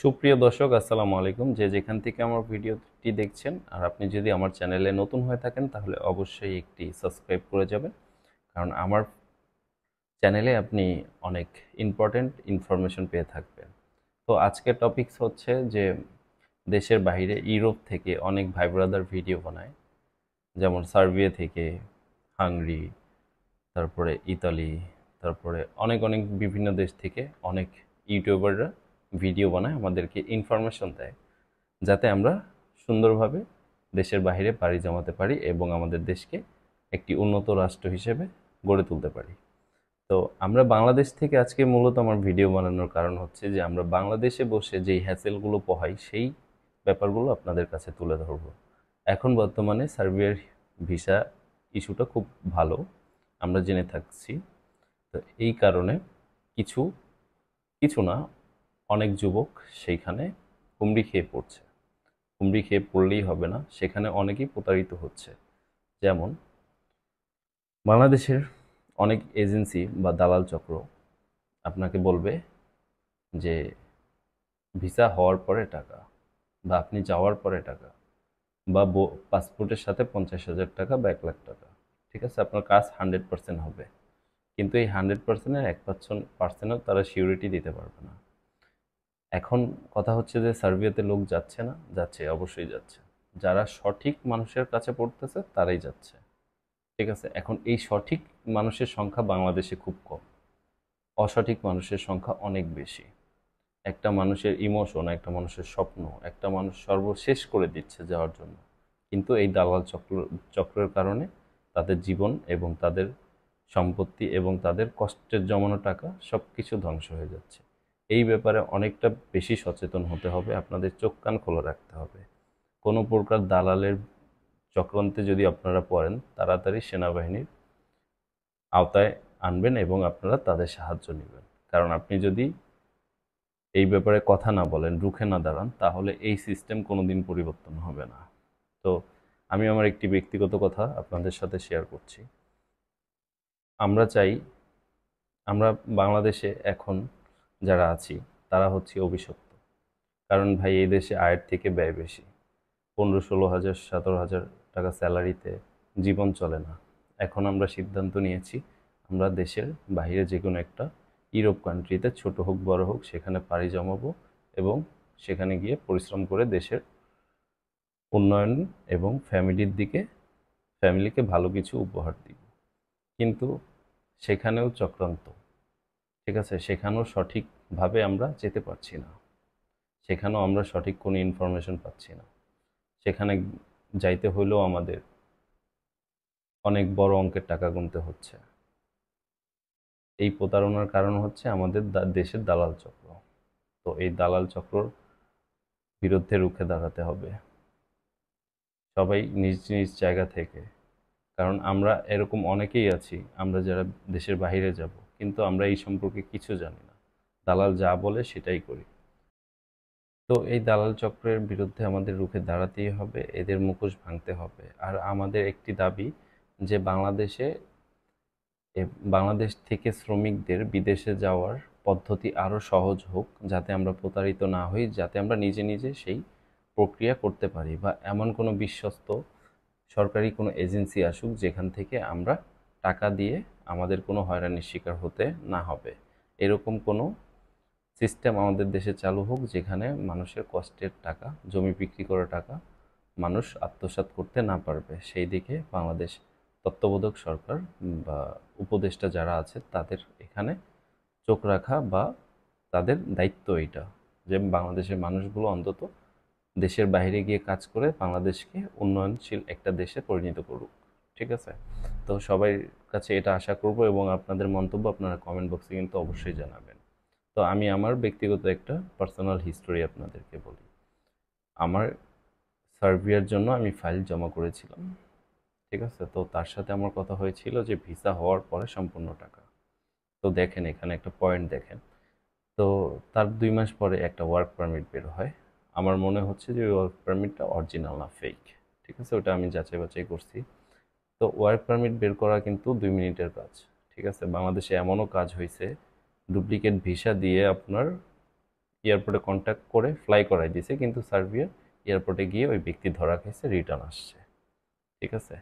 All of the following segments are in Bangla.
সুপ্রিয় দর্শক, আসসালামু আলাইকুম। যে যেখান থেকে আমার ভিডিওটি দেখছেন, আর আপনি যদি আমার চ্যানেলে নতুন হয়ে থাকেন তাহলে অবশ্যই একটি সাবস্ক্রাইব করে যাবেন, কারণ আমার চ্যানেলে আপনি অনেক ইম্পর্ট্যান্ট ইনফরমেশন পেয়ে থাকবেন। তো আজকের টপিকস হচ্ছে যে দেশের বাইরে ইউরোপ থেকে অনেক ভাই ব্রাদার ভিডিও বানায়, যেমন সার্বিয়া থেকে, হাঙ্গরি, তারপরে ইতালি, তারপরে অনেক অনেক বিভিন্ন দেশ থেকে অনেক ইউটিউবাররা ভিডিও বানায়, আমাদেরকে ইনফরমেশন দেয় যাতে আমরা সুন্দরভাবে দেশের বাইরে পাড়ি জমাতে পারি এবং আমাদের দেশকে একটি উন্নত রাষ্ট্র হিসেবে গড়ে তুলতে পারি। তো আমরা বাংলাদেশ থেকে আজকে মূলত আমার ভিডিও বানানোর কারণ হচ্ছে যে আমরা বাংলাদেশে বসে যেই হ্যাসেলগুলো পোহাই সেই ব্যাপারগুলো আপনাদের কাছে তুলে ধরব। এখন বর্তমানে সার্বিয়ার ভিসা ইস্যুটা খুব ভালো, আমরা জেনে থাকছি। তো এই কারণে কিছু কিছু না, অনেক যুবক সেইখানে হুমড়ি খেয়ে পড়ছে। হুমড়ি খেয়ে পড়লেই হবে না, সেখানে অনেকেই প্রতারিত হচ্ছে। যেমন বাংলাদেশের অনেক এজেন্সি বা দালাল চক্র আপনাকে বলবে যে ভিসা হওয়ার পরে টাকা, বা আপনি যাওয়ার পরে টাকা, বা পাসপোর্টের সাথে 50,000 টাকা বা 1,00,000 টাকা, ঠিক আছে, আপনার কাজ 100% হবে। কিন্তু এই 100%-এর 1% তারা সিউরিটি দিতে পারবে না। এখন কথা হচ্ছে যে সার্বিয়াতে লোক যাচ্ছে না, যাচ্ছে, অবশ্যই যাচ্ছে। যারা সঠিক মানুষের কাছে পড়তেছে তারাই যাচ্ছে, ঠিক আছে। এখন এই সঠিক মানুষের সংখ্যা বাংলাদেশে খুব কম, অসঠিক মানুষের সংখ্যা অনেক বেশি। একটা মানুষের ইমোশন, একটা মানুষের স্বপ্ন, একটা মানুষ সর্বশেষ করে দিচ্ছে যাওয়ার জন্য, কিন্তু এই দালাল চক্রের কারণে তাদের জীবন এবং তাদের সম্পত্তি এবং তাদের কষ্টের জমানো টাকা সব কিছু ধ্বংস হয়ে যাচ্ছে। এই ব্যাপারে অনেকটা বেশি সচেতন হতে হবে, আপনাদের চোখ কান খোলা রাখতে হবে। কোনো প্রকার দালালের চক্রান্তে যদি আপনারা পড়েন, তাড়াতাড়ি সেনাবাহিনীর আওতায় আনবেন এবং আপনারা তাদের সাহায্য নেবেন। কারণ আপনি যদি এই ব্যাপারে কথা না বলেন, রুখে না দাঁড়ান, তাহলে এই সিস্টেম কোনোদিন পরিবর্তন হবে না। তো আমি আমার একটি ব্যক্তিগত কথা আপনাদের সাথে শেয়ার করছি। আমরা চাই, আমরা বাংলাদেশে এখন যারা আছি তারা হচ্ছে অভিশপ্ত। কারণ ভাই, এই দেশে আয়ের থেকে ব্যয় বেশি। 15-16 হাজার, 17 হাজার টাকা স্যালারিতে জীবন চলে না। এখন আমরা সিদ্ধান্ত নিয়েছি আমরা দেশের বাইরে যে কোনো একটা ইউরোপ কান্ট্রিতে, ছোট হোক বড় হোক, সেখানে পাড়ি জমাবো এবং সেখানে গিয়ে পরিশ্রম করে দেশের উন্নয়ন এবং ফ্যামিলিকে ভালো কিছু উপহার দিব। কিন্তু সেখানেও চক্রান্ত, ঠিক আছে, সেখানেও সঠিকভাবে আমরা যেতে পারছি না, সেখানেও আমরা সঠিক কোনো ইনফরমেশন পাচ্ছি না। সেখানে যাইতে হইলেও আমাদের অনেক বড় অঙ্কের টাকা গুনতে হচ্ছে। এই প্রতারণার কারণ হচ্ছে আমাদের দেশের দালাল চক্র। তো এই দালাল চক্রর বিরুদ্ধে রুখে দাঁড়াতে হবে সবাই নিজ নিজ জায়গা থেকে। কারণ আমরা এরকম অনেকেই আছি, আমরা যারা দেশের বাইরে যাব, কিন্তু আমরা এই সম্পর্কে কিছু জানি না, দালাল যা বলে সেটাই করি। তো এই দালাল চক্রের বিরুদ্ধে আমাদের রুখে দাঁড়াতেই হবে, এদের মুখোশ ভাঙতে হবে। আর আমাদের একটি দাবি যে বাংলাদেশ থেকে শ্রমিকদের বিদেশে যাওয়ার পদ্ধতি আরও সহজ হোক, যাতে আমরা প্রতারিত না হই, যাতে আমরা নিজে নিজে সেই প্রক্রিয়া করতে পারি, বা এমন কোনো বিশ্বস্ত সরকারি কোনো এজেন্সি আসুক যেখান থেকে আমরা টাকা দিয়ে আমাদের কোনো হয়রানির শিকার হতে না হবে। এরকম কোনো সিস্টেম আমাদের দেশে চালু হোক যেখানে মানুষের কষ্টের টাকা, জমি বিক্রি করা টাকা মানুষ আত্মসাৎ করতে না পারবে। সেই দিকে বাংলাদেশ তত্ত্বাবধায়ক সরকার বা উপদেষ্টা যারা আছে তাদের এখানে চোখ রাখা, বা তাদের দায়িত্ব এইটা, যে বাংলাদেশের মানুষগুলো অন্তত দেশের বাইরে গিয়ে কাজ করে বাংলাদেশকে উন্নয়নশীল একটা দেশে পরিণত করুক, ঠিক আছে। তো সবার কাছে এটা আশা করব, এবং আপনাদের মন্তব্য আপনারা কমেন্ট বক্সে কিন্তু অবশ্যই জানাবেন। তো আমি আমার ব্যক্তিগত একটা পার্সোনাল হিস্টোরি আপনাদেরকে বলি। আমার সার্বিয়ার জন্য আমি ফাইল জমা করেছিলাম, ঠিক আছে। তো তার সাথে আমার কথা হয়েছিল যে ভিসা হওয়ার পরে সম্পূর্ণ টাকা। তো দেখেন, এখানে একটা পয়েন্ট দেখেন। তো তার 2 মাস পরে একটা ওয়ার্ক পারমিট বের হয়। আমার মনে হচ্ছে যে ওই ওয়ার্ক পারমিটটা অরিজিনাল না ফেক, ঠিক আছে, ওটা আমি যাচাই বাছাই করছি। তো ওয়ার্ক পারমিট বের করা কিন্তু 2 মিনিটের কাজ, ঠিক আছে। বাংলাদেশে এমনও কাজ হয়েছে, ডুপ্লিকেট ভিসা দিয়ে আপনার এয়ারপোর্টে কন্ট্যাক্ট করে ফ্লাই করাই দিয়েছে, কিন্তু সার্বিয়া এয়ারপোর্টে গিয়ে ওই ব্যক্তি ধরা খেয়েছে, রিটার্ন আসছে। ঠিক আছে?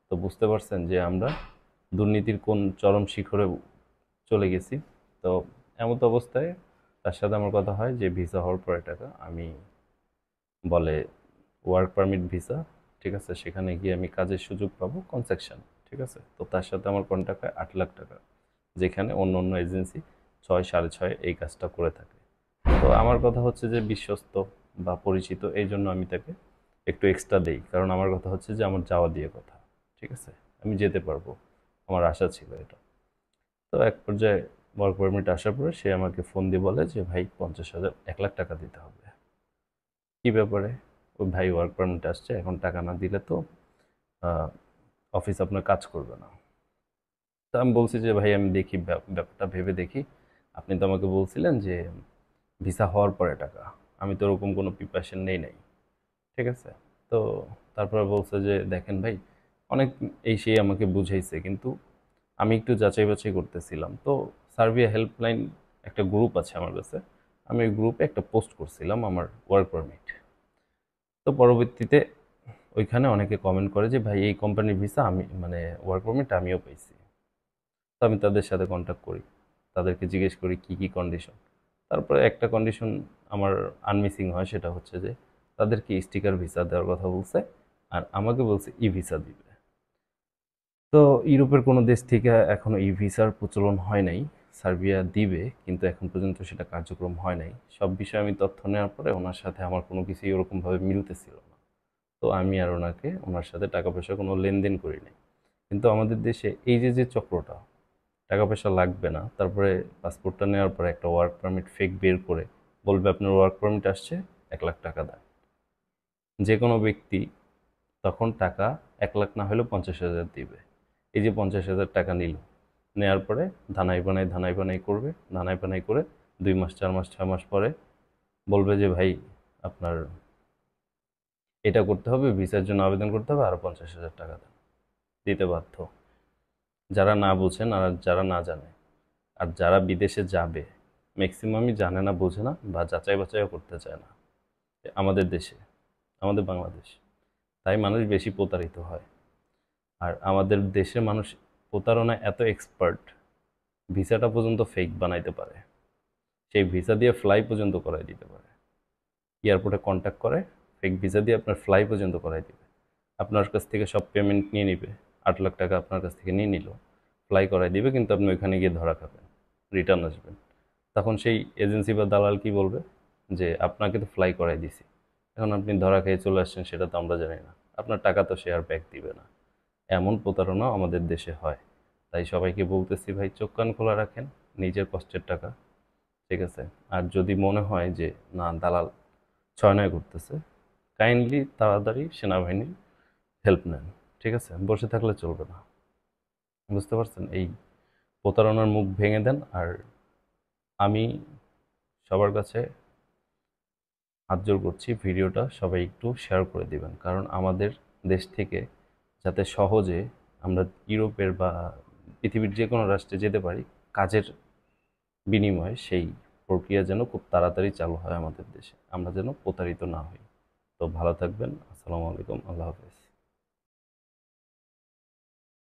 তো বুঝতে পারছেন যে আমরা দুর্নীতির কোন চরম শিখরে চলে গেছি। তো এমত অবস্থায় তার সাথে আমার কথা হয় যে ভিসা হওয়ার পরে টাকা আমি বলে ওয়ার্ক পারমিট ভিসা, ঠিক আছে, সেখানে গিয়ে আমি কাজের সুযোগ পাবো, কনসেকশন। ঠিক আছে? তো তার সাথে আমার কন্ট্যাক্ট হয় 8 লাখ টাকা, যেখানে অন্য অন্য এজেন্সি 6, 6.5 এই কাজটা করে থাকে। তো আমার কথা হচ্ছে যে বিশ্বস্ত বা পরিচিত, এই জন্য আমি তাকে একটু এক্সট্রা দেই, কারণ আমার কথা হচ্ছে যে আমার যাওয়া দিয়ে কথা। ঠিক আছে? আমি যেতে পারবো, আমার আশা ছিল এটা। তো এক পর্যায়ে ওয়ার্ক পারমিট আসার পরে সে আমাকে ফোন দিয়ে বলে যে ভাই 50,000, 1 লাখ টাকা দিতে হবে। কি ব্যাপারে? ওই ভাই ওয়ার্ক পারমিট আসছে, এখন টাকা না দিলে তো অফিস আপনার কাজ করবে না। তো আমি বলছি যে ভাই আমি দেখি, ব্যাপারটা ভেবে দেখি। আপনি তো আমাকে বলছিলেন যে ভিসা হওয়ার পরে টাকা, আমি তো ওরকম কোনো প্রিপারেশন নেই নাই। ঠিক আছে? তো তারপরে বলছে যে দেখেন ভাই, অনেক এই সেই আমাকে বুঝাইছে, কিন্তু আমি একটু যাচাই বাছাই করতেছিলাম। তো সার্বিয়া হেল্পলাইন একটা গ্রুপ আছে আমার কাছে, আমি ওই গ্রুপে একটা পোস্ট করছিলাম আমার ওয়ার্ক পারমিট। তো পরবর্তীতে ওইখানে অনেকে কমেন্ট করে যে ভাই এই কোম্পানির ভিসা আমি, মানে ওয়ার্ক পারমিট আমিও পেয়েছি। তো আমি তাদের সাথে কন্ট্যাক্ট করি, তাদেরকে জিজ্ঞেস করি কি কি কন্ডিশন। তারপরে একটা কন্ডিশন আমার আনমিসিং হয়, সেটা হচ্ছে যে তাদেরকে স্টিকার ভিসা দেওয়ার কথা বলছে, আর আমাকে বলছে ই ভিসা দিবে। তো ইউরোপের কোনো দেশ থেকে এখনো ই ভিসার প্রচলন হয় নাই। সার্বিয়া দিবে, কিন্তু এখন পর্যন্ত সেটা কার্যক্রম হয় নাই। সব বিষয়ে আমি তথ্য নেওয়ার পরে ওনার সাথে আমার কোনো কিছুই ওরকমভাবে মিলতেছিল না। তো আমি আর ওনার সাথে টাকা পয়সা কোনো লেনদেন করি নাই। কিন্তু আমাদের দেশে এই যে যে চক্রটা, টাকা পয়সা লাগবে না, তারপরে পাসপোর্টটা নেওয়ার পরে একটা ওয়ার্ক পারমিট ফেক বের করে বলবে আপনার ওয়ার্ক পারমিট আসছে, 1 লাখ টাকা দেন। যে কোনো ব্যক্তি তখন টাকা 1 লাখ না হলেও 50,000 দিবে। এই যে 50,000 টাকা নিল, নেওয়ার পরে ধানাই বানাই করবে, ধানাই বানাই করে 2 মাস, 4 মাস, 6 মাস পরে বলবে যে ভাই আপনার এটা করতে হবে, ভিসার জন্য আবেদন করতে হবে, আরো 50,000 টাকা দেন। দিতে বাধ্য। যারা না বুঝেন আর যারা না জানে, আর যারা বিদেশে যাবে ম্যাক্সিমামই জানে না, বোঝে না, বা যাচাই বাছাইও করতে চায় না আমাদের দেশে, আমাদের বাংলাদেশ। তাই মানুষ বেশি প্রতারিত হয়। আর আমাদের দেশের মানুষ প্রতারণায় এত এক্সপার্ট, ভিসাটা পর্যন্ত ফেক বানাইতে পারে, সেই ভিসা দিয়ে ফ্লাই পর্যন্ত করাই দিতে পারে। এয়ারপোর্টে কন্ট্যাক্ট করে ফেক ভিসা দিয়ে আপনার ফ্লাই পর্যন্ত করাই দিবে, আপনার কাছ থেকে সব পেমেন্ট নিয়ে নিবে। 8 লাখ টাকা আপনার কাছ থেকে নিয়ে নিল, ফ্লাই করাই দিবে, কিন্তু আপনি ওইখানে গিয়ে ধরা খাবেন, রিটার্ন আসবেন। তখন সেই এজেন্সি বা দালাল কি বলবে যে আপনাকে তো ফ্লাই করাই দিছি, এখন আপনি ধরা খেয়ে চলে আসছেন, সেটা তো আমরা জানি না, আপনার টাকা তো সে আর ব্যাক দিবে না। এমন প্রতারণা আমাদের দেশে হয়। তাই সবাইকে বলতেছি ভাই চোখ কান খোলা রাখেন, নিজের কষ্টের টাকা। ঠিক আছে? আর যদি মনে হয় যে না দালাল ছয় নয় করতেছে, কাইন্ডলি তাড়াতাড়ি সেনাবাহিনীর হেল্প নেন। ঠিক আছে? বসে থাকলে চলবে না। বুঝতে পারছেন? এই প্রতারণার মুখ ভেঙে দেন। আর আমি সবার কাছে হাত জোড় করছি, ভিডিওটা সবাই একটু শেয়ার করে দিবেন, কারণ আমাদের দেশ থেকে যাতে সহজে আমরা ইউরোপের বা পৃথিবীর যে কোনো রাষ্ট্রে যেতে পারি কাজের বিনিময়ে, সেই প্রক্রিয়া যেন খুব তাড়াতাড়ি চালু হয় আমাদের দেশে, আমরা যেন প্রতারিত না হই। তো ভালো থাকবেন। আসসালামু আলাইকুম, আল্লাহ হাফেজ।